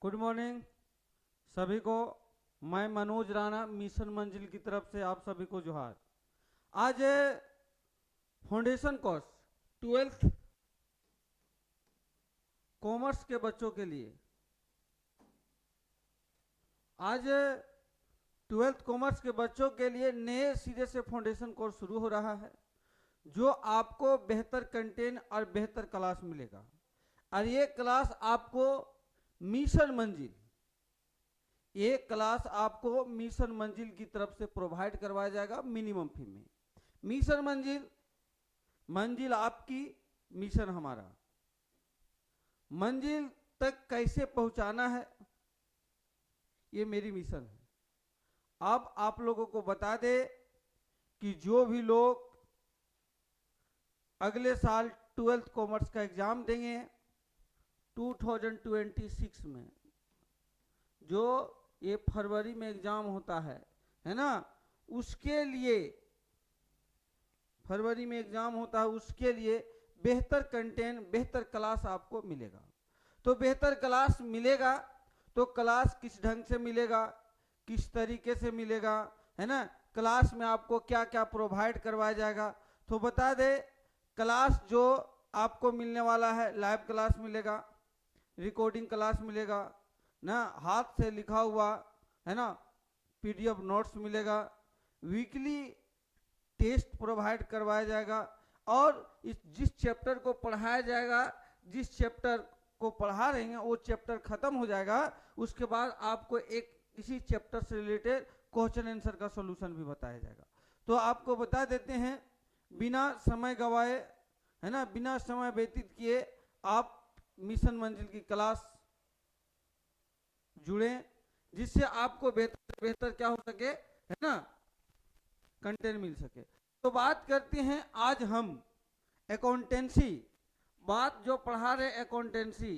Good morning सभी को। मैं मनोज राणा मिशन मंजिल की तरफ से आप सभी को जोहार। आज फाउंडेशन कोर्स 12th कॉमर्स के बच्चों के लिए आज 12th कॉमर्स के बच्चों के लिए नए सिरे से फाउंडेशन कोर्स शुरू हो रहा है, जो आपको बेहतर कंटेंट और बेहतर क्लास मिलेगा। और ये क्लास आपको मिशन मंजिल ये क्लास आपको मिशन मंजिल की तरफ से प्रोवाइड करवाया जाएगा मिनिमम फी में। मिशन मंजिल, मंजिल आपकी, मिशन हमारा। मंजिल तक कैसे पहुंचाना है, ये मेरी मिशन है। अब आप लोगों को बता दे कि जो भी लोग अगले साल 12th कॉमर्स का एग्जाम देंगे 2026 में, जो ये फरवरी में एग्जाम होता है ना, उसके लिए फरवरी में एग्जाम होता है, उसके लिए बेहतर कंटेंट, बेहतर क्लास आपको मिलेगा। तो बेहतर क्लास मिलेगा तो क्लास किस ढंग से मिलेगा, किस तरीके से मिलेगा, है ना, क्लास में आपको क्या क्या प्रोवाइड करवाया जाएगा। तो बता दे, क्लास जो आपको मिलने वाला है, लाइव क्लास मिलेगा, रिकॉर्डिंग क्लास मिलेगा ना, हाथ से लिखा हुआ, है ना, पीडीएफ नोट्स मिलेगा, वीकली टेस्ट प्रोवाइड करवाया जाएगा। और जिस चैप्टर को पढ़ाया जाएगा, जिस चैप्टर को पढ़ा रहे हैं वो चैप्टर खत्म हो जाएगा, उसके बाद आपको एक इसी चैप्टर से रिलेटेड क्वेश्चन आंसर का सॉल्यूशन भी बताया जाएगा। तो आपको बता देते हैं, बिना समय गवाए, है ना, बिना समय व्यतीत किए आप मिशन मंजिल की क्लास जुड़े, जिससे आपको बेहतर से बेहतर क्या हो सके, है ना, कंटेंट मिल सके। तो बात करते हैं आज हम अकाउंटेंसी, बात जो पढ़ा रहे अकाउंटेंसी,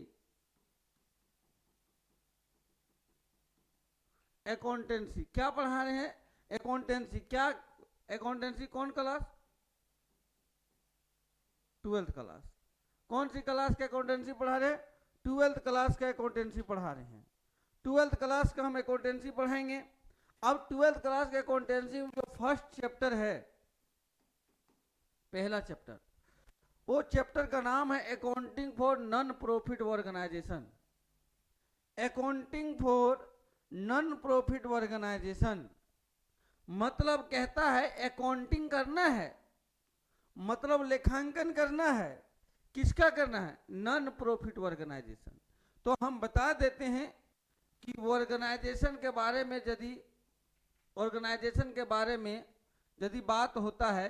अकाउंटेंसी क्या पढ़ा रहे हैं, अकाउंटेंसी क्या, अकाउंटेंसी कौन क्लास, 12th क्लास। कौन सी क्लास के अकाउंटेंसी पढ़ा रहे हैं, 12th क्लास का अकाउंटेंसी पढ़ा रहे हैं। 12th क्लास का हम अकाउंटेंसी पढ़ाएंगे। अब 12th क्लास के अकाउंटेंसी में जो फर्स्ट चैप्टर है, पहला चैप्टर, वो चैप्टर का नाम है accounting for non profit organisation. Accounting for non profit organisation मतलब कहता है अकाउंटिंग करना है, मतलब लेखांकन करना है, किसका करना है, नॉन प्रॉफिट ऑर्गेनाइजेशन। तो हम बता देते हैं कि ऑर्गेनाइजेशन के बारे में, यदि ऑर्गेनाइजेशन के बारे में यदि बात होता है,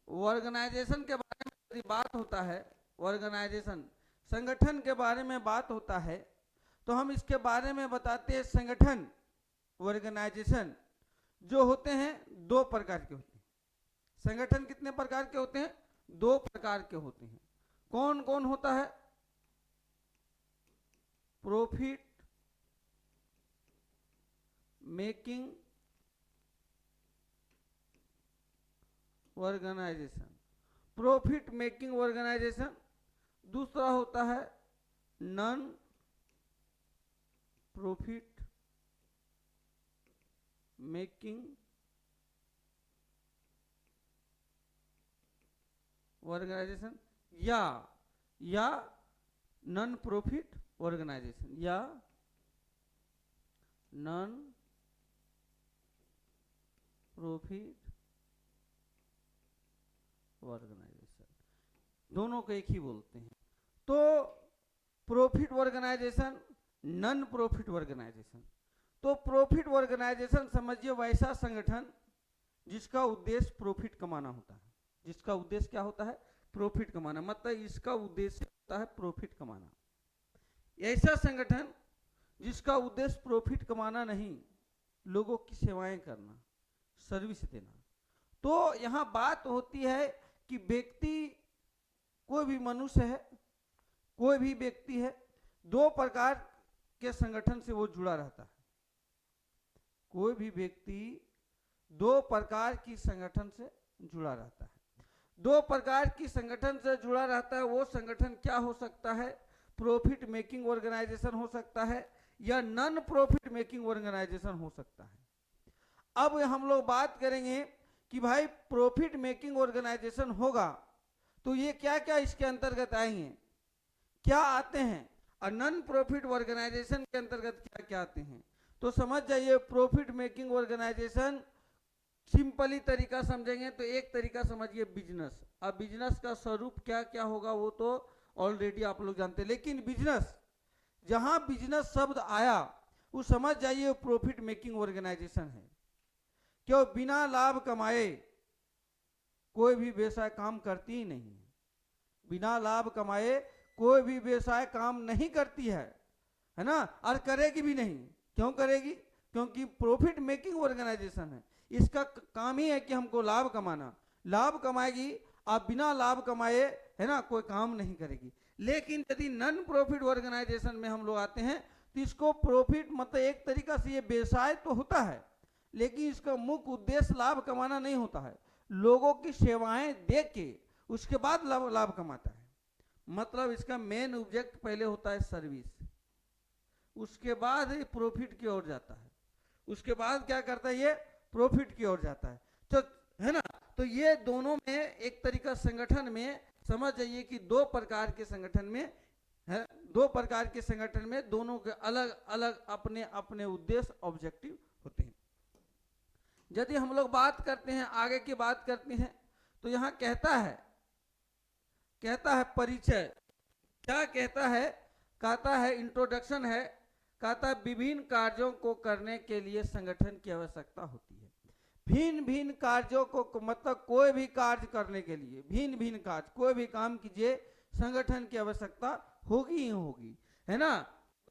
ऑर्गेनाइजेशन के बारे में यदि बात होता है, ऑर्गेनाइजेशन संगठन के बारे में बात होता है, तो हम इसके बारे में बताते हैं। संगठन, ऑर्गेनाइजेशन जो होते हैं दो प्रकार के होते हैं। संगठन कितने प्रकार के होते हैं, दो प्रकार के होते हैं। कौन कौन होता है, profit making organization, profit making organization. दूसरा होता है नॉन प्रॉफिट मेकिंग ऑर्गेनाइजेशन, या नॉन प्रॉफिट ऑर्गेनाइजेशन, या नॉन प्रॉफिट ऑर्गेनाइजेशन, दोनों को एक ही बोलते हैं। तो profit organization, non profit organization. तो प्रॉफिट ऑर्गेनाइजेशन समझिए वैसा संगठन जिसका उद्देश्य प्रॉफिट कमाना होता है, जिसका उद्देश्य क्या होता है, प्रॉफिट कमाना, मतलब इसका उद्देश्य होता है प्रॉफिट कमाना। ऐसा संगठन जिसका उद्देश्य प्रॉफिट कमाना नहीं, लोगों की सेवाएं करना, सर्विस देना। तो यहां बात होती है कि व्यक्ति, कोई भी मनुष्य है, कोई भी व्यक्ति है, दो प्रकार के संगठन से वो जुड़ा रहता है। कोई भी व्यक्ति दो प्रकार की संगठन से जुड़ा रहता है। दो प्रकार की संगठन से जुड़ा रहता है, वो संगठन क्या हो सकता है? प्रॉफिट मेकिंग ऑर्गेनाइजेशन हो सकता है या नॉन प्रॉफिट मेकिंग ऑर्गेनाइजेशन हो सकता है। अब हम लोग बात करेंगे कि भाई प्रॉफिट मेकिंग ऑर्गेनाइजेशन होगा तो ये क्या क्या इसके अंतर्गत आएंगे, क्या आते हैं, और नॉन प्रॉफिट ऑर्गेनाइजेशन के अंतर्गत क्या क्या आते हैं। तो समझ जाइए, प्रॉफिट मेकिंग ऑर्गेनाइजेशन सिंपली तरीका समझेंगे तो एक तरीका समझिए बिजनेस। अब बिजनेस का स्वरूप क्या क्या होगा वो तो ऑलरेडी आप लोग जानते हैं, लेकिन बिजनेस, जहां बिजनेस शब्द आया वो समझ जाइए प्रॉफिट मेकिंग ऑर्गेनाइजेशन है। क्यों? बिना लाभ कमाए कोई भी व्यवसाय काम करती ही नहीं है। बिना लाभ कमाए कोई भी व्यवसाय काम नहीं करती है ना, और करेगी भी नहीं। क्यों करेगी? क्योंकि प्रॉफिट मेकिंग ऑर्गेनाइजेशन है, इसका काम ही है कि हमको लाभ कमाना। लाभ कमाएगी, आप बिना लाभ कमाए है ना कोई काम नहीं करेगी। लेकिन यदि नॉन प्रॉफिट ऑर्गेनाइजेशन में हम लोग आते हैं तो इसको प्रॉफिट मतलब एक तरीका से ये व्यवसाय तो होता है, लेकिन इसका मुख्य उद्देश्य लाभ कमाना नहीं होता है। लोगों की सेवाएं दे के उसके बाद लाभ कमाता है। मतलब इसका मेन ऑब्जेक्ट पहले होता है सर्विस, उसके बाद ये प्रॉफिट की ओर जाता है। उसके बाद क्या करता है? ये प्रॉफिट की ओर जाता है। तो है ना, तो ये दोनों में एक तरीका संगठन में समझ जाइए कि दो प्रकार के संगठन में है, दो प्रकार के संगठन में दोनों के अलग अलग अपने अपने उद्देश्य ऑब्जेक्टिव होते हैं। यदि हम लोग बात करते हैं, आगे की बात करते हैं, तो यहां कहता है परिचय। क्या कहता है? कहता है इंट्रोडक्शन है, कहता है विभिन्न कार्यों को करने के लिए संगठन की आवश्यकता होती है। भिन्न भिन्न कार्यों को मतलब कोई भी कार्य करने के लिए, भिन्न भिन्न कार्य, कोई भी काम कीजिए संगठन की आवश्यकता होगी ही होगी, है ना।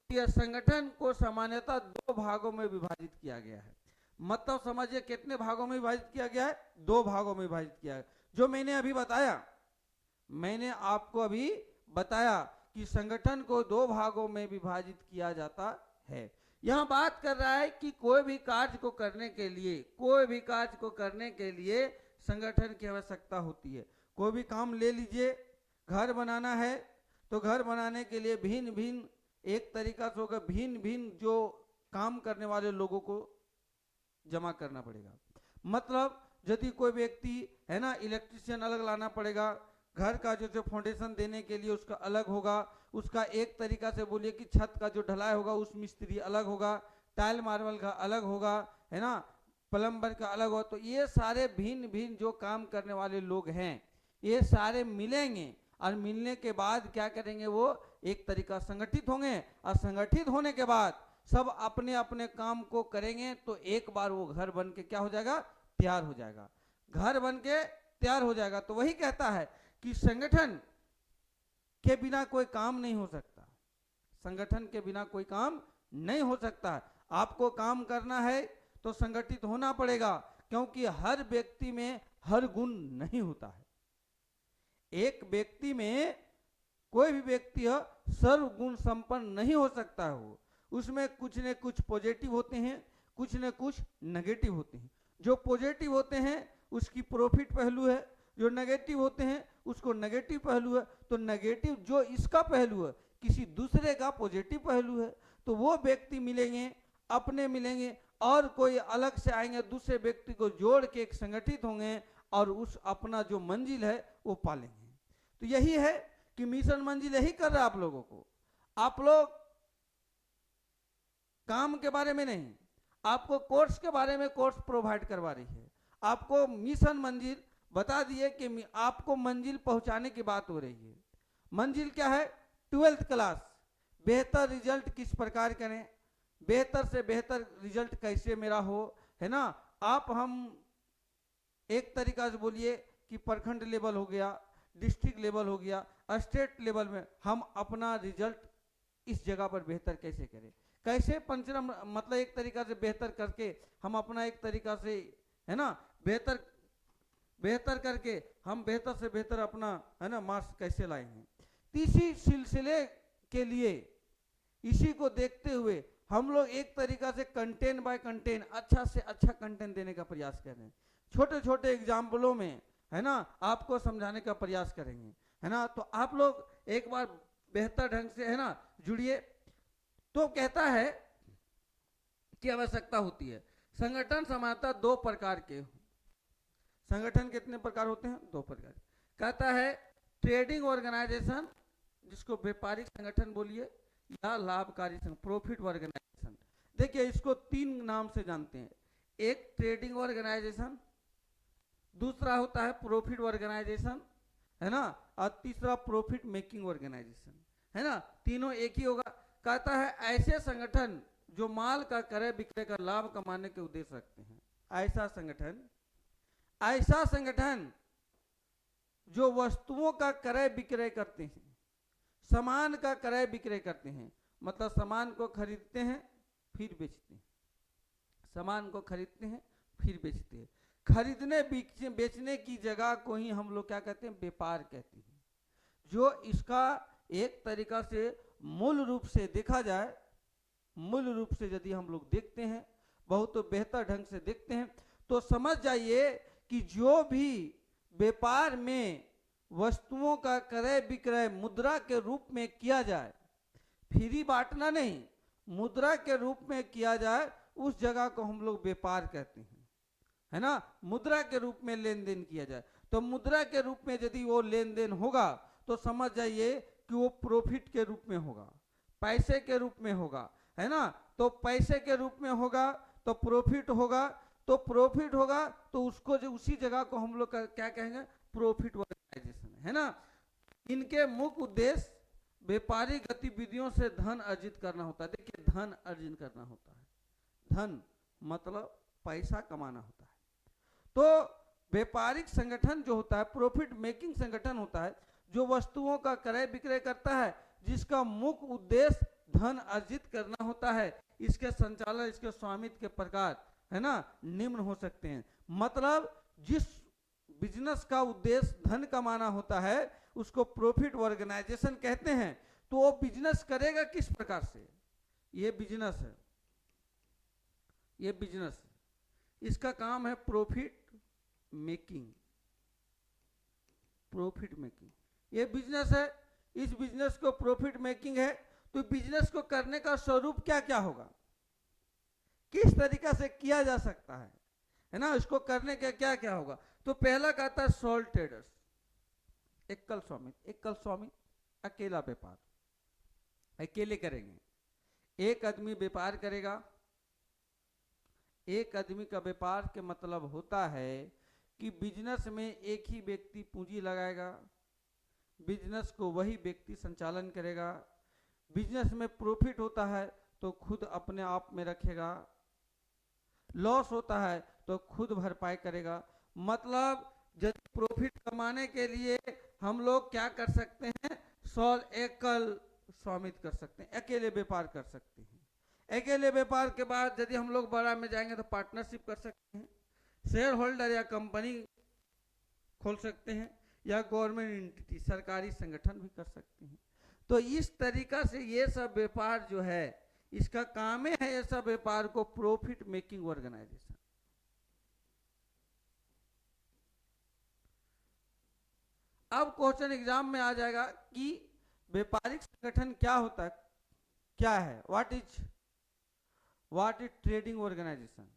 यह संगठन को सामान्यतः दो भागों में विभाजित किया गया है। मतलब समझिए कितने भागों में विभाजित किया गया है? दो भागों में विभाजित किया है। जो मैंने अभी बताया, मैंने आपको अभी बताया कि संगठन को दो भागों में विभाजित किया जाता है। यहां बात कर रहा है कि कोई भी कार्य को करने के लिए, कोई भी कार्य को करने के लिए संगठन की आवश्यकता होती है। कोई भी काम ले लीजिए, घर बनाना है तो घर बनाने के लिए भिन्न भिन्न एक तरीका से होगा, भिन्न भिन्न जो काम करने वाले लोगों को जमा करना पड़ेगा। मतलब यदि कोई व्यक्ति है ना, इलेक्ट्रिशियन अलग लाना पड़ेगा, घर का जो फाउंडेशन देने के लिए उसका अलग होगा, उसका एक तरीका से बोलिए कि छत का जो ढलाई होगा उस मिस्त्री अलग होगा, टाइल मार्बल का अलग होगा, है ना, प्लम्बर का अलग होगा। तो ये सारे भिन्न भिन्न जो काम करने वाले लोग हैं, ये सारे मिलेंगे और मिलने के बाद क्या करेंगे? वो एक तरीका संगठित होंगे, और संगठित होने के बाद सब अपने अपने काम को करेंगे तो एक बार वो घर बन के क्या हो जाएगा? तैयार हो जाएगा। घर बन के तैयार हो जाएगा। तो वही कहता है कि संगठन के बिना कोई काम नहीं हो सकता। संगठन के बिना कोई काम नहीं हो सकता। आपको काम करना है तो संगठित होना पड़ेगा, क्योंकि हर व्यक्ति में हर गुण नहीं होता है। एक व्यक्ति में कोई भी व्यक्ति सर्व गुण संपन्न नहीं हो सकता है। वो उसमें कुछ न कुछ पॉजिटिव होते हैं, कुछ न कुछ नेगेटिव होते हैं। जो पॉजिटिव होते हैं उसकी प्रॉफिट पहलू है, जो नेगेटिव होते हैं उसको नेगेटिव पहलू है। तो नेगेटिव जो इसका पहलू है किसी दूसरे का पॉजिटिव पहलू है। तो वो व्यक्ति मिलेंगे, अपने मिलेंगे, और कोई अलग से आएंगे, दूसरे व्यक्ति को जोड़ के एक संगठित होंगे और उस अपना जो मंजिल है वो पालेंगे। तो यही है कि मिशन मंजिल यही कर रहा है आप लोगों को। आप लोग काम के बारे में नहीं, आपको कोर्स के बारे में कोर्स प्रोवाइड करवा रही है। आपको मिशन मंजिल बता दिए कि आपको मंजिल पहुंचाने की बात हो रही है। मंजिल क्या है? 12th class. बेहतर रिजल्ट किस प्रकार करें, बेहतर से बेहतर रिजल्ट कैसे मेरा हो, है ना। आप हम एक तरीका से बोलिए कि प्रखंड लेवल हो गया, डिस्ट्रिक्ट लेवल हो गया, स्टेट लेवल में हम अपना रिजल्ट इस जगह पर बेहतर कैसे करें, कैसे पंचम मतलब एक तरीका से बेहतर करके हम अपना एक तरीका से है ना बेहतर करके हम बेहतर से बेहतर अपना है ना मार्क्स कैसे लाएंगे। इसी सिलसिले के लिए, इसी को देखते हुए हम लोग एक तरीका से कंटेंट बाय कंटेंट अच्छा से अच्छा कंटेंट देने का प्रयास कर रहे हैं। छोटे छोटे एग्जाम्पलों में है ना, आपको समझाने का प्रयास करेंगे, है ना। तो आप लोग एक बार बेहतर ढंग से, है ना, जुड़िए। तो कहता है कि आवश्यकता होती है। संगठन सामान्यतः दो प्रकार के, संगठन कितने प्रकार होते हैं? दो प्रकार। कहता है ट्रेडिंग ऑर्गेनाइजेशन, जिसको व्यापारिक संगठन बोलिए, या लाभकारी संगठन, प्रॉफिट ऑर्गेनाइजेशन। देखिए इसको तीन नाम से जानते हैं। एक ट्रेडिंग ऑर्गेनाइजेशन, दूसरा होता है प्रॉफिट ऑर्गेनाइजेशन, है ना, और तीसरा प्रॉफिट मेकिंग ऑर्गेनाइजेशन, है ना। तीनों एक ही होगा। कहता है ऐसे संगठन जो माल का क्रय विक्रय का लाभ कमाने के उद्देश्य रखते हैं, ऐसा संगठन जो वस्तुओं का क्रय विक्रय करते हैं, सामान का क्रय विक्रय करते हैं, मतलब सामान को खरीदते हैं फिर बेचते हैं, सामान को खरीदते हैं फिर बेचते हैं। खरीदने बेचने की जगह को ही हम लोग क्या कहते हैं? व्यापार कहते हैं। जो इसका एक तरीका से मूल रूप से देखा जाए, मूल रूप से यदि हम लोग देखते हैं, बहुत बेहतर ढंग से देखते हैं, तो समझ जाइए कि जो भी व्यापार में वस्तुओं का क्रय विक्रय मुद्रा के रूप में किया जाए, फ्री बांटना नहीं, मुद्रा के रूप में किया जाए, उस जगह को हम लोग व्यापार कहते हैं, है ना। मुद्रा के रूप में लेन देन किया जाए, तो मुद्रा के रूप में यदि वो लेन देन होगा तो समझ जाइए कि वो प्रॉफिट के रूप में होगा, पैसे के रूप में होगा, है ना। तो पैसे के रूप में होगा तो प्रॉफिट होगा, तो प्रॉफिट होगा तो उसको जो उसी जगह को हम लोग क्या कहेंगे? प्रॉफिट ऑर्गेनाइजेशन, है ना। इनके मुख्य उद्देश्य व्यापारिक गतिविधियों से धन अर्जित करना होता है। देखिए धन अर्जन करना होता है, धन मतलब पैसा कमाना होता है। तो व्यापारिक संगठन जो होता है, प्रॉफिट मेकिंग संगठन होता है, जो वस्तुओं का क्रय विक्रय करता है, जिसका मुख्य उद्देश्य धन अर्जित करना होता है। इसके संचालन, इसके स्वामित्व के प्रकार, है ना, निम्न हो सकते हैं। मतलब जिस बिजनेस का उद्देश्य धन कमाना होता है उसको प्रॉफिट ऑर्गेनाइजेशन कहते हैं। तो वो बिजनेस करेगा किस प्रकार से? ये बिजनेस है, ये बिजनेस है, इसका काम है प्रॉफिट मेकिंग, प्रॉफिट मेकिंग, ये बिजनेस है, इस बिजनेस को प्रॉफिट मेकिंग है। तो बिजनेस को करने का स्वरूप क्या क्या होगा, किस तरीका से किया जा सकता है ना, इसको करने का क्या क्या होगा? तो पहला कहता है सोल ट्रेडर्स, एकल स्वामित्व। एकल स्वामित्व अकेला व्यापार, अकेले करेंगे, एक आदमी व्यापार करेगा। एक आदमी का व्यापार के मतलब होता है कि बिजनेस में एक ही व्यक्ति पूंजी लगाएगा, बिजनेस को वही व्यक्ति संचालन करेगा। बिजनेस में प्रॉफिट होता है तो खुद अपने आप में रखेगा, लॉस होता है तो खुद भरपाई करेगा। मतलब जब प्रॉफिट कमाने के लिए हम लोग क्या कर सकते हैं? एकल स्वामित्व कर सकते हैं, अकेले व्यापार कर सकते हैं। अकेले व्यापार के बाद यदि हम लोग बड़ा में जाएंगे तो पार्टनरशिप कर सकते हैं, शेयर होल्डर या कंपनी खोल सकते हैं, या गवर्नमेंट एंटिटी, सरकारी संगठन भी कर सकते हैं। तो इस तरीका से ये सब व्यापार जो है, इसका काम है ये सब व्यापार को प्रॉफिट मेकिंग ऑर्गेनाइजेशन। अब क्वेश्चन एग्जाम में आ जाएगा कि व्यापारिक संगठन क्या होता है, क्या है, व्हाट इज ट्रेडिंग ऑर्गेनाइजेशन,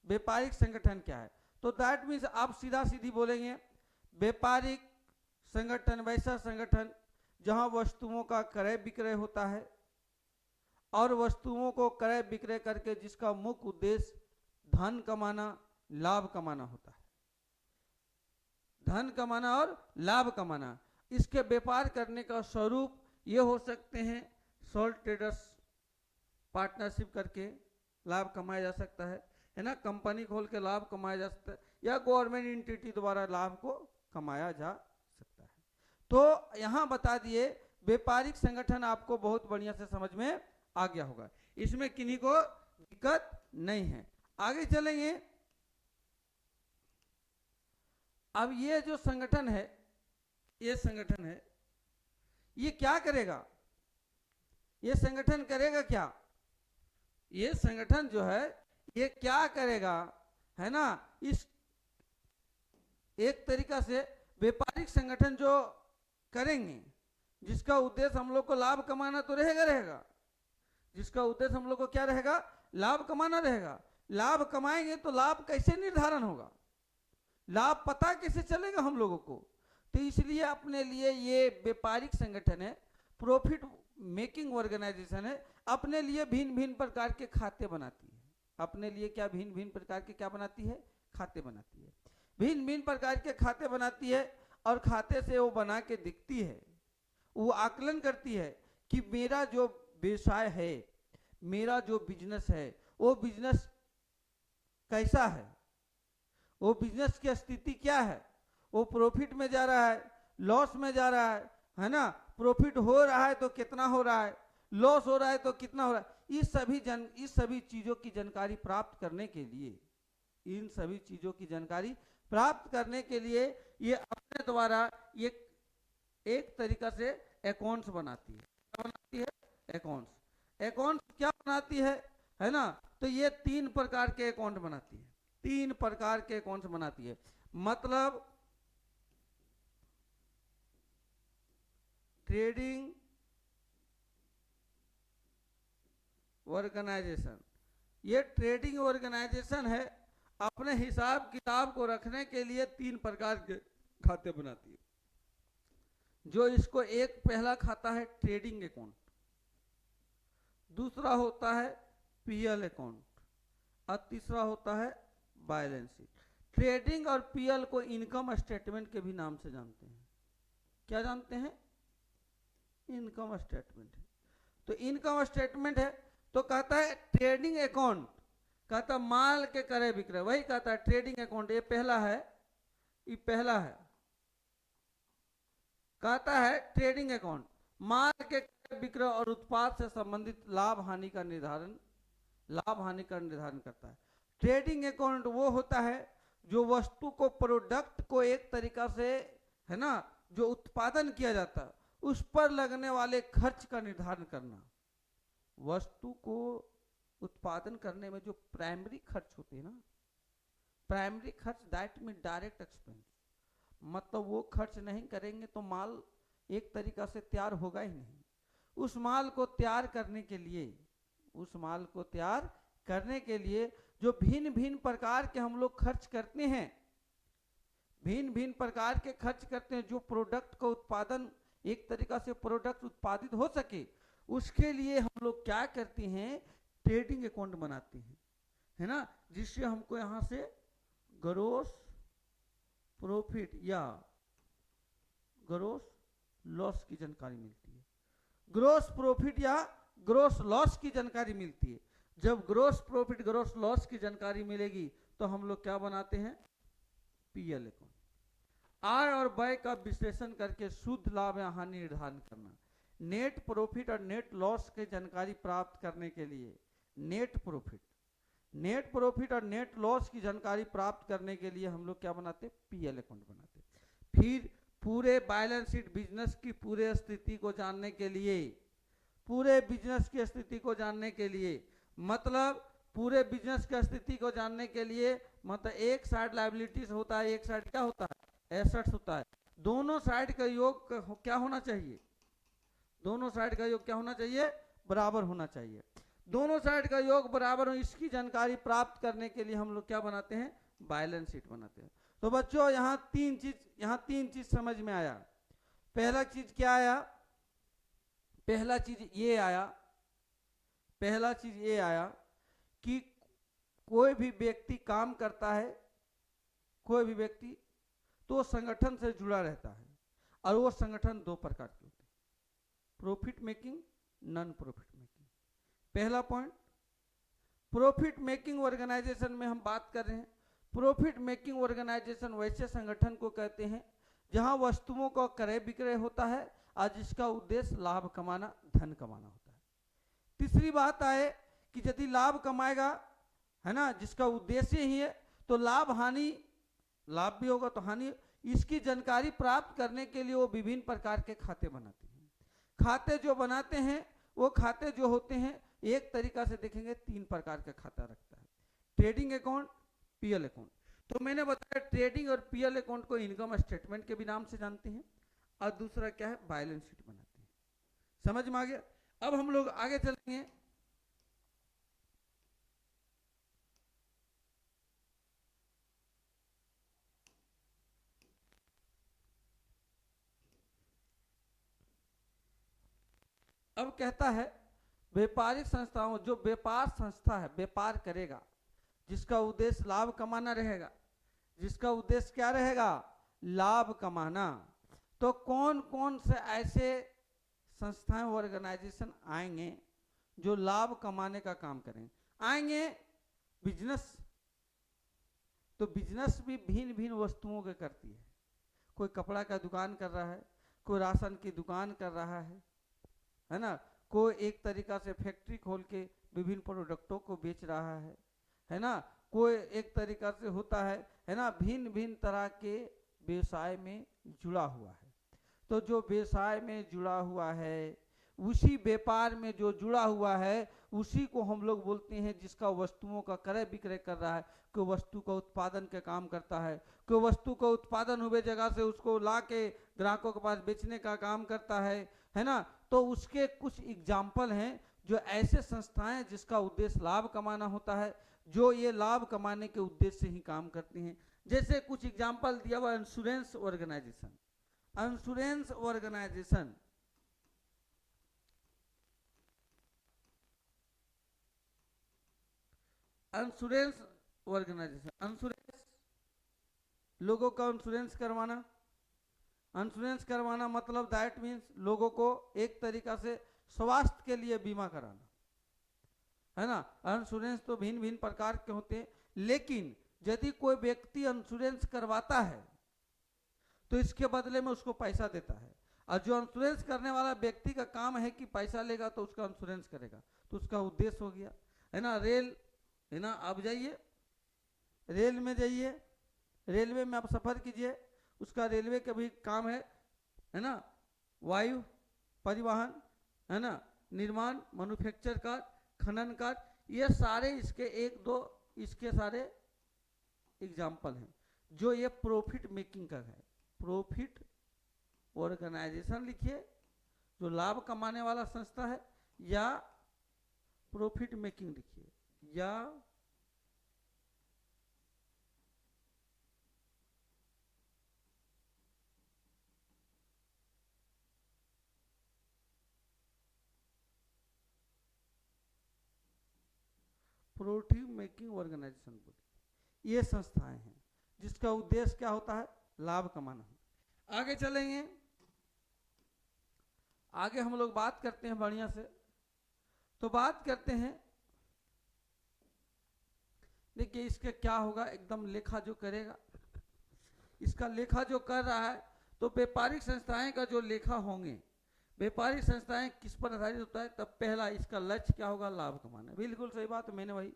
व्यापारिक संगठन क्या है? तो दैट मीन्स आप सीधा सीधी बोलेंगे व्यापारिक संगठन वैसा संगठन जहां वस्तुओं का क्रय विक्रय होता है, और वस्तुओं को क्रय विक्रय करके जिसका मुख्य उद्देश्य धन कमाना, लाभ कमाना होता है, धन कमाना और लाभ कमाना। इसके व्यापार करने का स्वरूप ये हो सकते हैं, सोल ट्रेडर्स पार्टनरशिप करके लाभ कमाया जा सकता है ना, कंपनी खोल के लाभ कमाया जा सकता है, या गवर्नमेंट एंटिटी द्वारा लाभ को कमाया जा सकता है। तो यहां बता दिए व्यापारिक संगठन आपको बहुत बढ़िया से समझ में आ गया होगा, इसमें किन्हीं को दिक्कत नहीं है। आगे चलेंगे। अब ये जो संगठन है, ये संगठन है, ये क्या करेगा? ये संगठन करेगा क्या? ये संगठन जो है ये क्या करेगा, है ना, एक तरीका से व्यापारिक संगठन जो करेंगे, जिसका उद्देश्य हम लोग को लाभ कमाना तो रहेगा, जिसका उद्देश्य हम लोग को क्या रहेगा, लाभ कमाना रहेगा। लाभ कमाएंगे तो लाभ कैसे निर्धारण होगा, लाभ पता कैसे चलेगा हम लोगों को। तो इसलिए अपने लिए ये व्यापारिक संगठन है, प्रॉफिट मेकिंग ऑर्गेनाइजेशन है, अपने लिए भिन्न भिन्न प्रकार के खाते बनाती है। अपने लिए क्या भिन्न भिन्न प्रकार के क्या बनाती है, खाते बनाती है, भिन्न भिन्न प्रकार के खाते बनाती है। और खाते से वो बना के दिखती है, वो आकलन करती है कि मेरा जो व्यवसाय है, मेरा जो बिजनेस है, वो बिजनेस कैसा है, वो बिजनेस की स्थिति क्या है, वो प्रॉफिट में जा रहा है, लॉस में जा रहा है ना, प्रॉफिट हो रहा है तो कितना हो रहा है, लॉस हो रहा है तो कितना हो रहा है। इस सभी चीजों की जानकारी प्राप्त करने के लिए, इन सभी चीजों की जानकारी प्राप्त करने के लिए ये अपने द्वारा ये एक तरीका से अकाउंट्स बनाती है। क्या बनाती है, अकाउंट्स। अकाउंट्स क्या बनाती है ना, तो ये 3 प्रकार के अकाउंट बनाती है, 3 प्रकार के अकाउंट्स बनाती है। मतलब ट्रेडिंग ऑर्गेनाइजेशन, ये ट्रेडिंग ऑर्गेनाइजेशन है, अपने हिसाब किताब को रखने के लिए 3 प्रकार के खाते बनाती है। जो इसको एक पहला खाता है ट्रेडिंग अकाउंट, दूसरा होता है पीएल अकाउंट, और तीसरा होता है बैलेंस शीट। ट्रेडिंग और पीएल को इनकम स्टेटमेंट के भी नाम से जानते हैं। क्या जानते हैं, इनकम स्टेटमेंट है। तो इनकम स्टेटमेंट है तो कहता है ट्रेडिंग अकाउंट, कहता माल के क्रय विक्रय, वही कहता है ट्रेडिंग अकाउंट। ये पहला है, ये पहला है, कहता है ट्रेडिंग अकाउंट माल के क्रय विक्रय और उत्पाद से संबंधित लाभ हानि का निर्धारण करता है। ट्रेडिंग अकाउंट वो होता है जो वस्तु को, प्रोडक्ट को एक तरीका से है ना, जो उत्पादन किया जाता है उस पर लगने वाले खर्च का निर्धारण करना। वस्तु को उत्पादन करने में जो प्राइमरी खर्च होते हैं ना, प्राइमरी खर्च, दैट मीन डायरेक्ट एक्सपेंस, मतलब वो खर्च नहीं करेंगे तो माल एक तरीका से तैयार होगा ही नहीं। उस माल को तैयार करने के लिए, उस माल को तैयार करने के लिए जो भिन्न भिन्न प्रकार के हम लोग खर्च करते हैं, भिन्न भिन्न प्रकार के खर्च करते हैं, जो प्रोडक्ट का उत्पादन एक तरीका से प्रोडक्ट उत्पादित हो सके, उसके लिए हम लोग क्या करते हैं, ट्रेडिंग अकाउंट बनाते हैं, है ना, जिससे हमको यहां से ग्रॉस प्रॉफिट या ग्रॉस लॉस की जानकारी मिलती है। ग्रॉस प्रॉफिट या ग्रॉस लॉस की जानकारी मिलती है। जब ग्रॉस प्रॉफिट ग्रॉस लॉस की जानकारी मिलेगी तो हम लोग क्या बनाते हैं, पीएल अकाउंट। आय और व्यय का विश्लेषण करके शुद्ध लाभ या हानि निर्धारण करना। नेट प्रॉफिट और नेट लॉस की जानकारी प्राप्त करने के लिए नेट प्रॉफिट और नेट लॉस की जानकारी प्राप्त करने के लिए हम लोग क्या बनाते, पीएल अकाउंट बनाते। फिर पूरे बैलेंस शीट, बिजनेस की पूरे स्थिति को जानने के लिए, पूरे बिजनेस की स्थिति को जानने के लिए, मतलब पूरे बिजनेस की स्थिति को जानने के लिए, मतलब एक साइड लायबिलिटीज होता है, एक साइड क्या होता है, एसेट्स होता है। दोनों साइड का योग क्या होना चाहिए, दोनों साइड का योग क्या होना चाहिए, बराबर होना चाहिए। दोनों साइड का योग बराबर हो, इसकी जानकारी प्राप्त करने के लिए हम लोग क्या बनाते हैं, बैलेंस शीट बनाते हैं। तो बच्चों यहाँ तीन चीज समझ में आया। पहला चीज क्या आया, पहला चीज ये आया कि कोई भी व्यक्ति काम करता है, कोई भी व्यक्ति तो संगठन से जुड़ा रहता है, और वो संगठन 2 प्रकार के होते हैं, profit making, non profit making. पहला पॉइंट, प्रॉफिट मेकिंग ऑर्गेनाइजेशन में हम बात कर रहे हैं। प्रॉफिट मेकिंग ऑर्गेनाइजेशन वैसे संगठन को कहते हैं जहां वस्तुओं का क्रय विक्रय होता है और जिसका उद्देश्य लाभ कमाना, धन कमाना होता है। तीसरी बात आए कि यदि लाभ कमाएगा, है ना, जिसका उद्देश्य ही है, तो लाभ हानि, लाभ भी होगा तो हानि, इसकी जानकारी प्राप्त करने के लिए वो विभिन्न प्रकार के खाते बनाते हैं। खाते जो बनाते हैं, वो खाते जो होते हैं एक तरीका से देखेंगे 3 प्रकार का खाता रखता है, ट्रेडिंग अकाउंट, पीएल अकाउंट। तो मैंने बताया ट्रेडिंग और पीएल अकाउंट को इनकम स्टेटमेंट के भी नाम से जानते हैं, और दूसरा क्या है, बैलेंस शीट बनाते हैं। समझ में आ गया। अब हम लोग आगे चलेंगे। अब कहता है व्यापारिक संस्थाओं, जो व्यापार संस्था है, व्यापार करेगा, जिसका उद्देश्य लाभ कमाना रहेगा, जिसका उद्देश्य क्या रहेगा, लाभ कमाना। तो कौन कौन से ऐसे संस्थाएं ऑर्गेनाइजेशन आएंगे जो लाभ कमाने का काम करेंगे? आएंगे बिजनेस। तो बिजनेस भी भिन्न भिन्न वस्तुओं के करती है। कोई कपड़ा का दुकान कर रहा है, कोई राशन की दुकान कर रहा है ना, कोई एक तरीका से फैक्ट्री खोल के विभिन्न प्रोडक्टों को बेच रहा है ना, कोई एक तरीका से होता है ना, भिन्न भिन्न तरह के व्यवसाय में जुड़ा हुआ है। तो जो व्यवसाय में जुड़ा हुआ है, उसी व्यापार में जो जुड़ा हुआ है, उसी को हम लोग बोलते हैं, जिसका वस्तुओं का क्रय विक्रय कर रहा है। कोई वस्तु का उत्पादन का काम करता है, कोई वस्तु का उत्पादन हुए जगह से उसको ला के ग्राहकों के पास बेचने का काम करता है ना। तो उसके कुछ एग्जाम्पल हैं जो ऐसे संस्थाएं जिसका उद्देश्य लाभ कमाना होता है, जो ये लाभ कमाने के उद्देश्य से ही काम करती हैं। जैसे कुछ एग्जाम्पल दिया हुआ, insurance organization. Insurance organization insurance organization insurance, लोगों का इंश्योरेंस करवाना। इंश्योरेंस करवाना मतलब दैट मीन्स लोगों को एक तरीका से स्वास्थ्य के लिए बीमा कराना, है ना। इंश्योरेंस तो भिन्न भिन्न प्रकार के होते हैं, लेकिन यदि कोई व्यक्ति इंश्योरेंस करवाता है तो इसके बदले में उसको पैसा देता है। और जो इंश्योरेंस करने वाला व्यक्ति का काम है कि पैसा लेगा तो उसका इंश्योरेंस करेगा, तो उसका उद्देश्य हो गया, है ना। रेल, है ना, आप जाइए रेल में, जाइए रेलवे में आप सफर कीजिए, उसका रेलवे का भी काम है ना, वायु परिवहन, है ना, निर्माण, मैन्युफैक्चर का, खनन का, ये सारे इसके एक दो इसके सारे एग्जाम्पल हैं जो ये प्रॉफिट मेकिंग का है। प्रॉफिट ऑर्गेनाइजेशन लिखिए, जो लाभ कमाने वाला संस्था है, या प्रॉफिट मेकिंग लिखिए, या प्रॉफिट मेकिंग ऑर्गेनाइजेशन बोलिए। ये संस्थाएं हैं जिसका उद्देश्य क्या होता है, लाभ कमाना। आगे चलेंगे, आगे हम लोग बात करते हैं बढ़िया से। तो बात करते हैं, देखिए इसके क्या होगा, एकदम लेखा जो करेगा, इसका लेखा जो कर रहा है, तो व्यापारिक संस्थाएं का जो लेखा होंगे, व्यापारिक संस्थाएं किस पर आधारित होता है, तब पहला इसका लक्ष्य क्या होगा, लाभ कमाना। बिल्कुल सही बात, मैंने वही,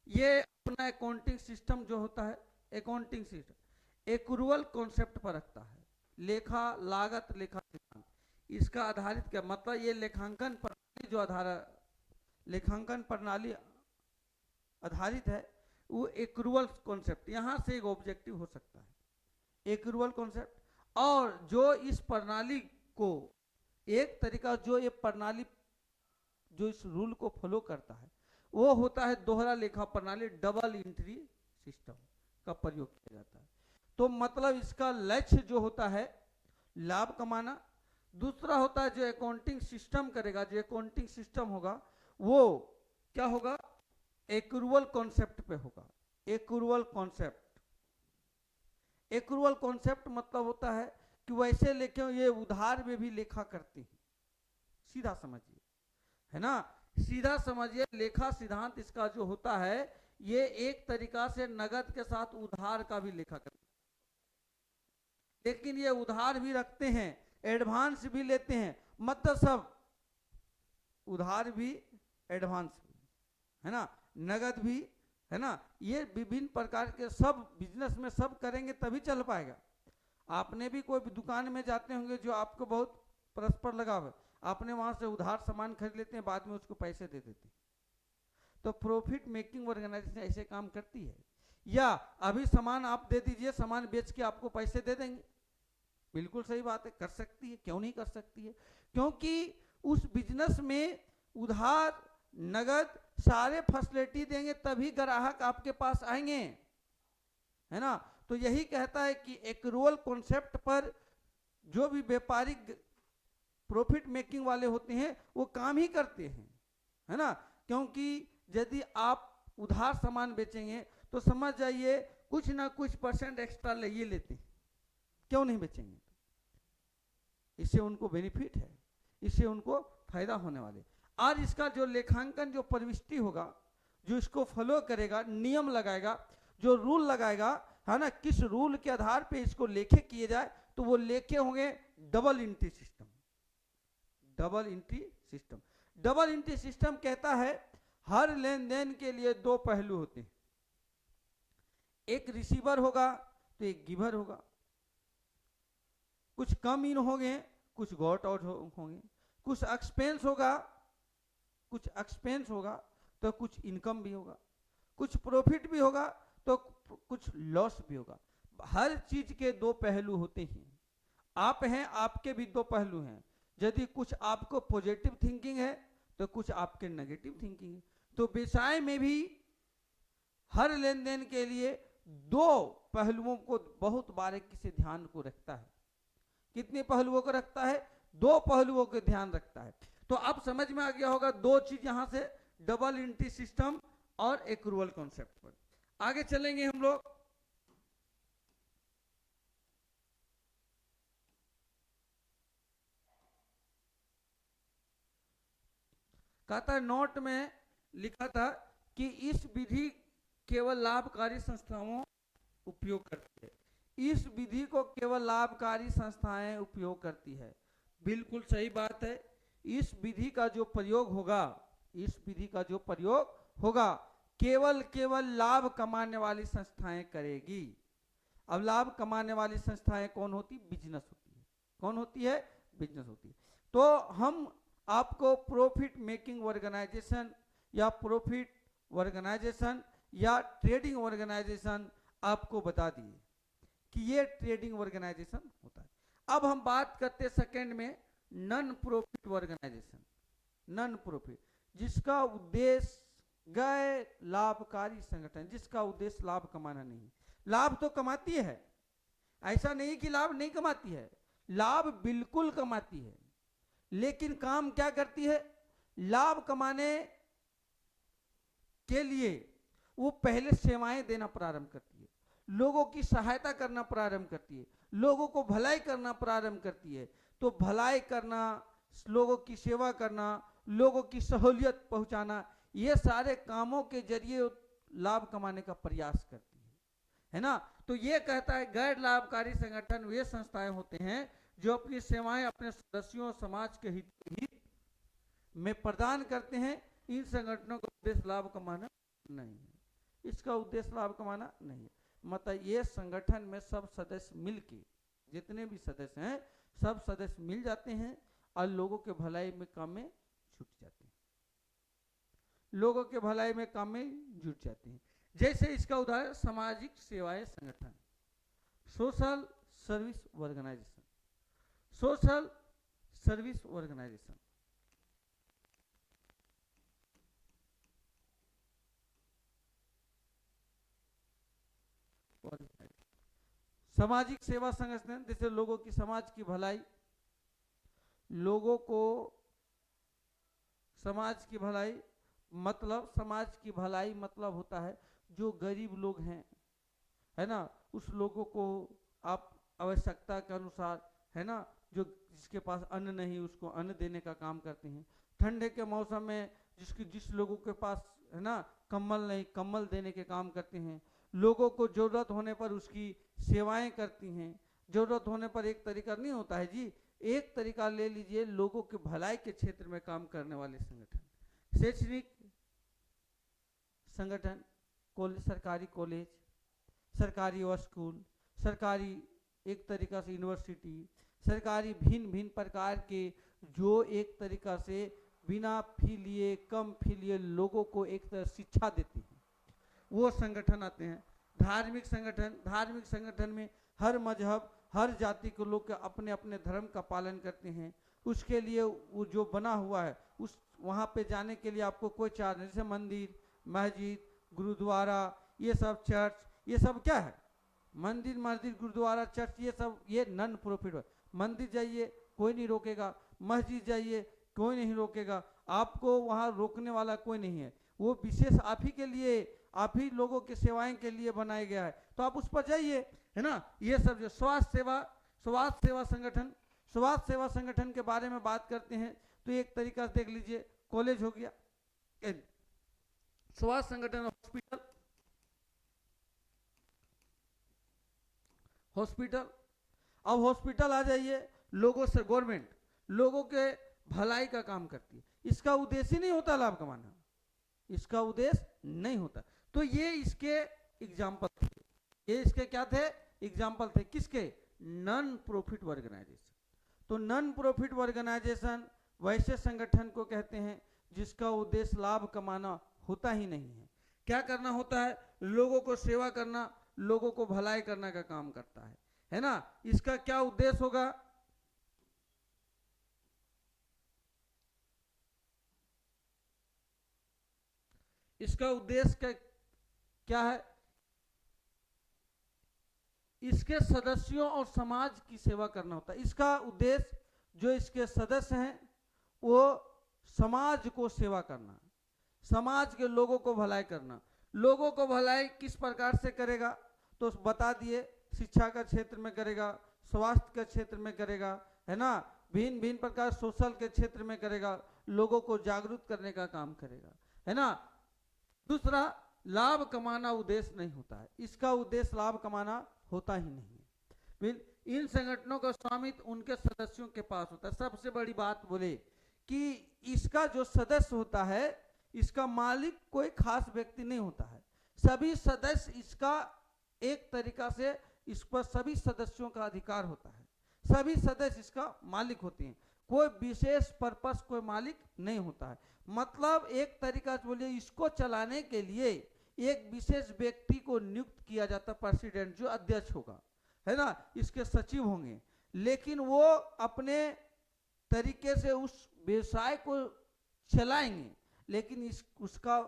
ये अपना अकाउंटिंग सिस्टम जो होता है, अकाउंटिंग सिस्टम एक्रूअल कॉन्सेप्ट पर रखता है। लेखा लागत लेखा सिद्धांत, इसका आधारित क्या मतलब, ये लेखांकन प्रणाली जो लेखांकन प्रणाली आधारित है, वो एक्रूअल कॉन्सेप्ट, यहां से एक ऑब्जेक्टिव हो सकता है एक्रूअल कॉन्सेप्ट। और जो इस प्रणाली को एक तरीका, जो ये प्रणाली जो इस रूल को फॉलो करता है, वो होता है दोहरा लेखा प्रणाली, डबल एंट्री सिस्टम का प्रयोग किया जाता है। तो मतलब इसका लक्ष्य जो होता है लाभ कमाना। दूसरा होता है जो अकाउंटिंग सिस्टम करेगा, जो अकाउंटिंग सिस्टम होगा वो क्या होगा, एक्रूअल कॉन्सेप्ट पे होगा। एक्रूअल कॉन्सेप्ट, एक्रूअल कॉन्सेप्ट मतलब होता है कि वैसे लेके ये उधार में भी लेखा करते हैं, सीधा समझिए, है ना, सीधा समझिए। लेखा सिद्धांत इसका जो होता है, ये एक तरीका से नगद के साथ उधार का भी लेखा करते हैं, लेकिन ये उधार भी रखते हैं, एडवांस भी लेते हैं, मतलब सब उधार भी एडवांस भी, है ना, नगद भी, है ना। ये विभिन्न प्रकार के सब बिजनेस में सब करेंगे तभी चल पाएगा। आपने भी कोई दुकान में जाते होंगे जो आपको बहुत परस्पर लगाव है, आपने वहां से उधार सामान खरीद लेते हैं, बाद में उसको पैसे दे देते हैं। तो प्रॉफिट मेकिंग ऑर्गेनाइजेशन ऐसे काम करती है। या अभी सामान आप दे दीजिए, सामान बेच के आपको पैसे दे देंगे। बिल्कुल सही बात है, कर सकती है, क्यों नहीं कर सकती है, क्योंकि उस बिजनेस में उधार नगद सारे फैसिलिटी देंगे तभी ग्राहक आपके पास आएंगे, है ना। तो यही कहता है कि एक्रूअल कॉन्सेप्ट पर जो भी व्यापारिक प्रॉफिट मेकिंग वाले होते हैं वो काम ही करते हैं, है ना। क्योंकि यदि आप उधार सामान बेचेंगे तो समझ जाइए कुछ ना कुछ परसेंट एक्स्ट्रा ले ही लेते हैं, क्यों नहीं बेचेंगे, इससे उनको बेनिफिट है, इससे उनको फायदा होने वाले। और इसका जो लेखांकन जो प्रविष्टि होगा, जो इसको फॉलो करेगा, नियम लगाएगा, जो रूल लगाएगा, है ना, किस रूल के आधार पे इसको लेखे किए जाए, तो वो लेखे होंगे double entry system. Double entry system, double entry system कहता है हर लेन देन के लिए दो पहलू होते हैं, एक रिसीवर होगा तो एक गिवर होगा, कुछ कम इन होंगे, कुछ गॉट आउट होंगे, कुछ एक्सपेंस होगा, कुछ एक्सपेंस होगा तो कुछ इनकम भी होगा, कुछ प्रॉफिट भी होगा तो कुछ लॉस भी होगा। हर चीज के दो पहलू होते हैं, आप हैं, आपके भी दो पहलू हैं। यदि कुछ आपको पॉजिटिव थिंकिंग है तो कुछ आपके नेगेटिव थिंकिंग है। तो व्यवसाय में भी हर लेन देन के लिए दो पहलुओं को बहुत बारीकी से ध्यान को रखता है। कितने पहलुओं को रखता है? दो पहलुओं को ध्यान रखता है। तो अब समझ में आ गया होगा दो चीज यहां से, डबल एंट्री सिस्टम और एक्रूअल कॉन्सेप्ट पर। आगे चलेंगे हम लोग। कहता है नोट में लिखा था कि इस विधि केवल लाभकारी संस्थाओं उपयोग करती है, इस विधि को केवल लाभकारी संस्थाएं उपयोग करती है। बिल्कुल सही बात है। इस विधि का जो प्रयोग होगा, इस विधि का जो प्रयोग होगा केवल लाभ कमाने वाली संस्थाएं करेगी। अब लाभ कमाने वाली संस्थाएं कौन होती? बिजनेस होती है। कौन होती है? बिजनेस होती है। तो हम आपको प्रॉफिट मेकिंग ऑर्गेनाइजेशन या प्रॉफिट ऑर्गेनाइजेशन या ट्रेडिंग ऑर्गेनाइजेशन आपको बता दिए कि ये ट्रेडिंग ऑर्गेनाइजेशन होता है। अब हम बात करते सेकंड में non profit organization. Non profit, जिसका उद्देश्य गैर लाभकारी संगठन, जिसका उद्देश्य लाभ कमाना नहीं। लाभ तो कमाती है, ऐसा नहीं कि लाभ नहीं कमाती है, लाभ बिल्कुल कमाती है, लेकिन काम क्या करती है? लाभ कमाने के लिए वो पहले सेवाएं देना प्रारंभ करती है, लोगों की सहायता करना प्रारंभ करती है, लोगों को भलाई करना प्रारंभ करती है। तो भलाई करना, लोगों की सेवा करना, लोगों की सहूलियत पहुंचाना, ये सारे कामों के जरिए लाभ कमाने का प्रयास करती है ना। तो ये कहता है गैर लाभकारी संगठन वे संस्थाएं होते हैं जो अपनी सेवाएं अपने सदस्यों और समाज के हित में प्रदान करते हैं। इन संगठनों का उद्देश्य लाभ कमाना नहीं है, इसका उद्देश्य लाभ कमाना नहीं है। मतलब ये संगठन में सब सदस्य मिलके, जितने भी सदस्य हैं सब सदस्य मिल जाते हैं और लोगों के भलाई में काम में जुट जाते हैं, लोगों के भलाई में काम में जुट जाते हैं। जैसे इसका उदाहरण सामाजिक सेवाएं संगठन, social service organization, social service organization. सामाजिक सेवा संगठन जैसे लोगों की समाज की भलाई, लोगों को समाज की भलाई मतलब समाज की भलाई मतलब होता है जो गरीब लोग हैं, है ना, उस लोगों को आप आवश्यकता के अनुसार, है ना, जो जिसके पास अन्न नहीं उसको अन्न देने का काम करते हैं। ठंडे के मौसम में जिस लोगों के पास, है ना, कंबल नहीं, कंबल देने के काम करते हैं। लोगों को जरूरत होने पर उसकी सेवाएं करती हैं। जरूरत होने पर एक तरीका नहीं होता है जी, एक तरीका ले लीजिए लोगों के भलाई के क्षेत्र में काम करने वाले संगठन। शैक्षणिक संगठन, सरकारी कॉलेज, सरकारी स्कूल, सरकारी एक तरीका से यूनिवर्सिटी, सरकारी भिन्न भिन्न प्रकार के जो एक तरीका से बिना फी लिए, कम फी लिए लोगों को एक तरह शिक्षा देते हैं, वो संगठन आते हैं। धार्मिक संगठन में हर मजहब हर जाति के लोग अपने अपने धर्म का पालन करते हैं। उसके लिए वो जो बना हुआ है उस वहाँ पे जाने के लिए आपको कोई चार्ज नहीं, जैसे मंदिर, मस्जिद, गुरुद्वारा, ये सब चर्च, ये सब क्या है, मंदिर मस्जिद गुरुद्वारा चर्च, ये सब ये नॉन प्रॉफिट। मंदिर जाइए कोई नहीं रोकेगा, मस्जिद जाइए कोई नहीं रोकेगा, आपको वहाँ रोकने वाला कोई नहीं है। वो विशेष आप ही के लिए, आप ही लोगों की सेवाएं के लिए बनाया गया है, तो आप उस पर जाइए, है ना। ये सब जो स्वास्थ्य सेवा संगठन के बारे में बात करते हैं तो एक तरीका से देख लीजिए, कॉलेज हो गया, स्वास्थ्य संगठन, हॉस्पिटल। अब हॉस्पिटल आ जाइए, लोगों से गवर्नमेंट लोगों के भलाई का काम करती है, इसका उद्देश्य ही नहीं होता लाभ कमाना, इसका उद्देश्य नहीं होता। तो ये इसके एग्जाम्पल थे, ये इसके क्या थे, एग्जाम्पल थे, किसके, नॉन प्रॉफिट ऑर्गेनाइजेशन। तो नॉन प्रॉफिट ऑर्गेनाइजेशन वैसे संगठन को कहते हैं जिसका उद्देश्य लाभ कमाना होता ही नहीं है। क्या करना होता है, लोगों को सेवा करना, लोगों को भलाई करने का काम करता है ना। इसका क्या उद्देश्य होगा, इसका उद्देश्य क्या है, इसके सदस्यों और समाज की सेवा करना होता है। इसका उद्देश्य जो इसके सदस्य हैं वो समाज को सेवा करना, समाज के लोगों को भलाई करना। लोगों को भलाई किस प्रकार से करेगा, तो बता दिए, शिक्षा का क्षेत्र में करेगा, स्वास्थ्य के क्षेत्र में करेगा, है ना, भिन्न भिन्न प्रकार सोशल के क्षेत्र में करेगा, लोगों को जागरूक करने का काम करेगा, है ना। दूसरा, लाभ कमाना उद्देश्य नहीं होता है, इसका उद्देश्य लाभ कमाना होता ही नहीं है। इन संगठनों का स्वामित्व उनके सदस्यों के पास होता है। सबसे बड़ी बात बोले कि इसका जो सदस्य होता है, इसका मालिक कोई खास व्यक्ति नहीं होता है, सभी सदस्य इसका एक तरीका से इस पर सभी सदस्यों का अधिकार होता है, सभी सदस्य इसका मालिक होते हैं, कोई विशेष पर्पस कोई मालिक नहीं होता है। मतलब एक तरीका से बोलिए, इसको चलाने के लिए एक विशेष व्यक्ति को नियुक्त किया जाता, प्रेसिडेंट जो अध्यक्ष होगा, है ना, इसके सचिव होंगे, लेकिन वो अपने तरीके से उस व्यवसाय को चलाएंगे, लेकिन उसका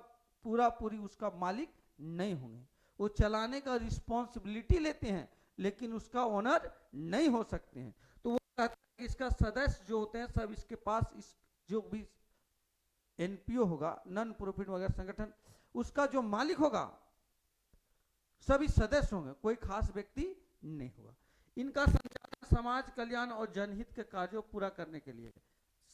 पूरी उसका मालिक नहीं होंगे। वो चलाने का रिस्पॉन्सिबिलिटी लेते हैं लेकिन उसका ओनर नहीं हो सकते हैं। तो वो कहता है कि इसका सदस्य जो होते हैं सब इसके पास, इस जो भी एनपीओ होगा, नॉन प्रॉफिट वगैरह संगठन, उसका जो मालिक होगा सभी सदस्य होंगे, कोई खास व्यक्ति नहीं होगा। इनका संचालन समाज कल्याण और जनहित के कार्यों पूरा करने के लिए,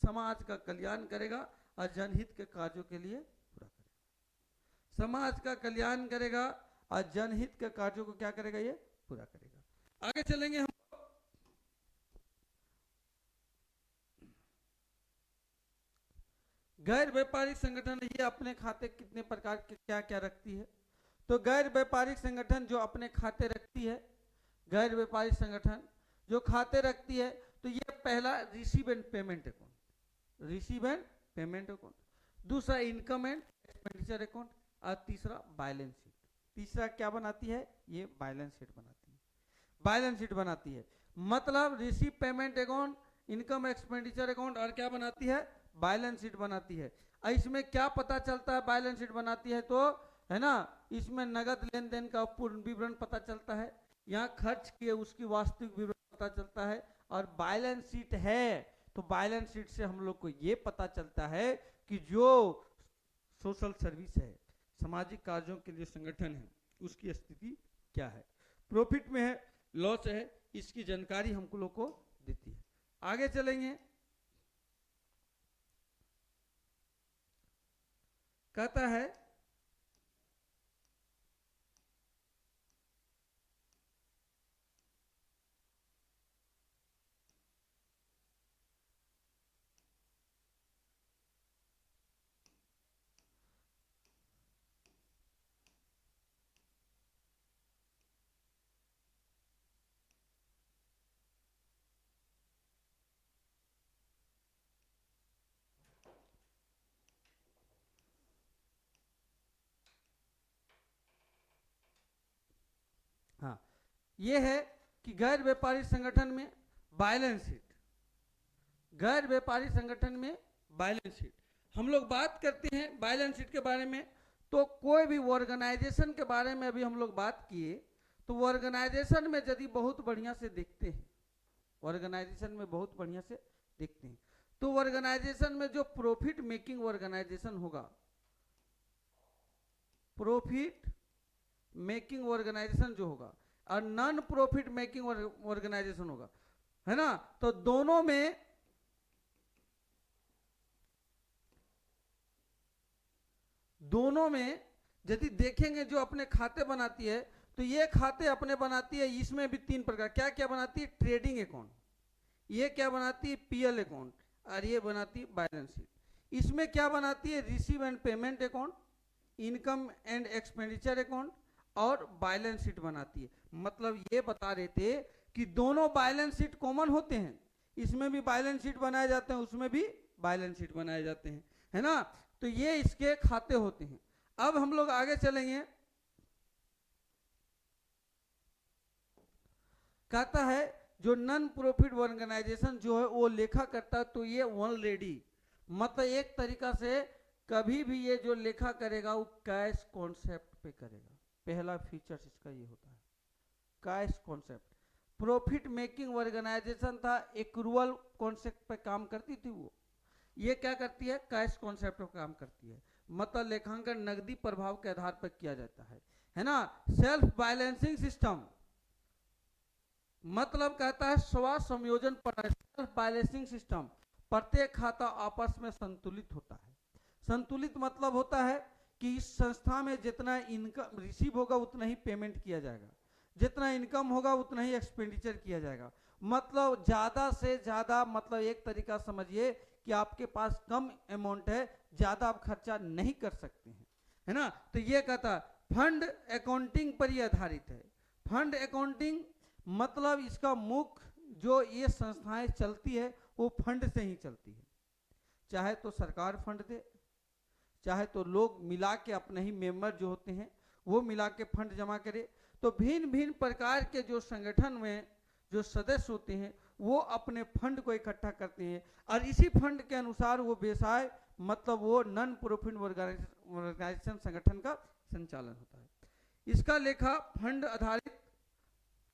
समाज का कल्याण करेगा और जनहित के कार्यों के लिए पूरा करेगा, समाज का कल्याण करेगा और जनहित के कार्यों को क्या करेगा, ये पूरा करेगा। आगे चलेंगे हम, गैर व्यापारिक संगठन, ये अपने खाते कितने प्रकार के क्या क्या रखती है। तो गैर व्यापारिक संगठन जो अपने खाते रखती है, गैर व्यापारिक संगठन जो खाते रखती है, तो ये पहला receive and payment account, receive and payment account, दूसरा इनकम एंड एक्सपेंडिचर अकाउंट, और तीसरा बैलेंस शीट। तीसरा क्या बनाती है, ये बैलेंस शीट बनाती है, बैलेंस शीट बनाती है। मतलब receive payment account, income expenditure account, और क्या बनाती है, बैलेंस शीट बनाती है। इसमें क्या पता चलता है, बैलेंस शीट बनाती है तो, है ना, इसमें नगद लेन देन का पूर्ण विवरण पता चलता है, यहाँ खर्च किए उसकी वास्तविक विवरण पता चलता है, और बैलेंस शीट है तो बैलेंस शीट से हम लोग को ये पता चलता है कि जो सोशल सर्विस है, सामाजिक कार्यों के लिए संगठन है, उसकी स्थिति क्या है, प्रॉफिट में है, लॉस है, इसकी जानकारी हम लोग को देती है। आगे चलेंगे, कहता है ये है कि गैर व्यापारी संगठन में बैलेंस शीट, गैर व्यापारी संगठन में बैलेंस शीट। हम लोग बात करते हैं बैलेंस शीट के बारे में, तो कोई भी ऑर्गेनाइजेशन के बारे में अभी हम लोग बात किए, तो ऑर्गेनाइजेशन में यदि बहुत बढ़िया से देखते हैं, ऑर्गेनाइजेशन में बहुत बढ़िया से देखते हैं, तो ऑर्गेनाइजेशन में जो प्रॉफिट मेकिंग ऑर्गेनाइजेशन होगा, प्रॉफिट मेकिंग ऑर्गेनाइजेशन जो होगा और नॉन प्रॉफिट मेकिंग ऑर्गेनाइजेशन होगा, है ना, तो दोनों में यदि देखेंगे जो अपने खाते बनाती है, तो ये खाते अपने बनाती है, इसमें भी 3 प्रकार, क्या क्या बनाती है, ट्रेडिंग अकाउंट, ये क्या बनाती है, पीएल अकाउंट, और ये बनाती है बैलेंस शीट। इसमें क्या बनाती है, receive and payment account, income and expenditure account और बैलेंस शीट बनाती है। मतलब ये बता रहे थे कि दोनों बैलेंस शीट कॉमन होते हैं, इसमें भी बैलेंस शीट बनाए जाते हैं, उसमें भी बैलेंस शीट बनाए जाते हैं, है ना, तो ये इसके खाते होते हैं। अब हम लोग आगे चलेंगे, कहता है जो नॉन प्रॉफिट ऑर्गेनाइजेशन जो है वो लेखा करता है, तो ये ऑलरेडी मतलब एक तरीका से कभी भी ये जो लेखा करेगा वो कैश कॉन्सेप्ट पे करेगा। पहला फीचर्स इसका ये होता है, cash concept. Profit making organization था, एक्रूअल कॉन्सेप्ट पे काम करती थी, वो ये क्या करती है, कैश कॉन्सेप्ट पे काम करती है। मतलब लेखांकन नकदी प्रभाव के आधार पर किया जाता है ना। सेल्फ बैलेंसिंग सिस्टम मतलब कहता है स्व संयोजन प्रणाली, सेल्फ बैलेंसिंग सिस्टम, प्रत्येक खाता आपस में संतुलित होता है। संतुलित मतलब होता है कि इस संस्था में जितना इनकम रिसीव होगा उतना ही पेमेंट किया जाएगा, जितना इनकम होगा उतना ही एक्सपेंडिचर किया जाएगा। मतलब ज्यादा से ज्यादा, मतलब एक तरीका समझिए कि आपके पास कम अमाउंट है, ज्यादा आप खर्चा नहीं कर सकते हैं, है ना। तो ये कहता फंड अकाउंटिंग पर ही आधारित है। फंड अकाउंटिंग मतलब इसका मुख्य जो ये संस्थाएं चलती है वो फंड से ही चलती है, चाहे तो सरकार फंड दे, चाहे तो लोग मिला के अपने ही मेंबर जो होते हैं वो मिला के फंड जमा करे। तो भिन्न भिन्न प्रकार के जो संगठन में जो सदस्य होते हैं वो अपने फंड को इकट्ठा करते हैं और इसी फंड के अनुसार वो व्यवसाय मतलब वो नॉन प्रॉफिट ऑर्गेनाइजेशन संगठन का संचालन होता है। इसका लेखा फंड आधारित,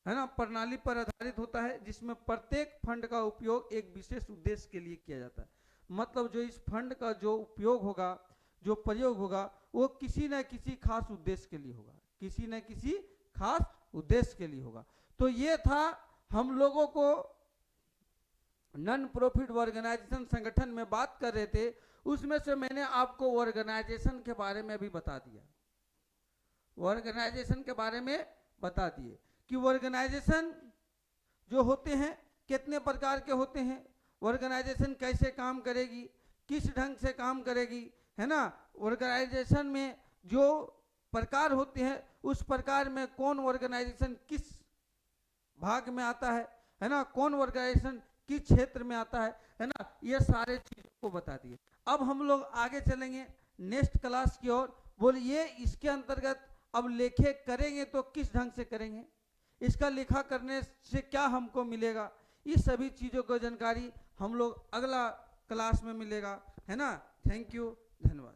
है ना, प्रणाली पर आधारित होता है, जिसमें प्रत्येक फंड का उपयोग एक विशेष उद्देश्य के लिए किया जाता है। मतलब जो इस फंड का जो उपयोग होगा, जो प्रयोग होगा, वो किसी न किसी खास उद्देश्य के लिए होगा, किसी न किसी खास उद्देश्य के लिए होगा। तो ये था, हम लोगों को नॉन प्रॉफिट ऑर्गेनाइजेशन संगठन में बात कर रहे थे, उसमें से मैंने आपको ऑर्गेनाइजेशन के बारे में भी बता दिया, ऑर्गेनाइजेशन के बारे में बता दिए कि ऑर्गेनाइजेशन जो होते हैं कितने प्रकार के होते हैं, ऑर्गेनाइजेशन कैसे काम करेगी, किस ढंग से काम करेगी, है ना। ऑर्गेनाइजेशन में जो प्रकार होते हैं उस प्रकार में कौन ऑर्गेनाइजेशन किस भाग में आता है ना, कौन ऑर्गेनाइजेशन किस क्षेत्र में आता है ना, ये सारे चीजों को बता दिए। अब हम लोग आगे चलेंगे नेक्स्ट क्लास की ओर। बोलिए इसके अंतर्गत अब लेखे करेंगे तो किस ढंग से करेंगे, इसका लेखा करने से क्या हमको मिलेगा, इस सभी चीजों को जानकारी हम लोग अगला क्लास में मिलेगा, है ना। थैंक यू, धन्यवाद।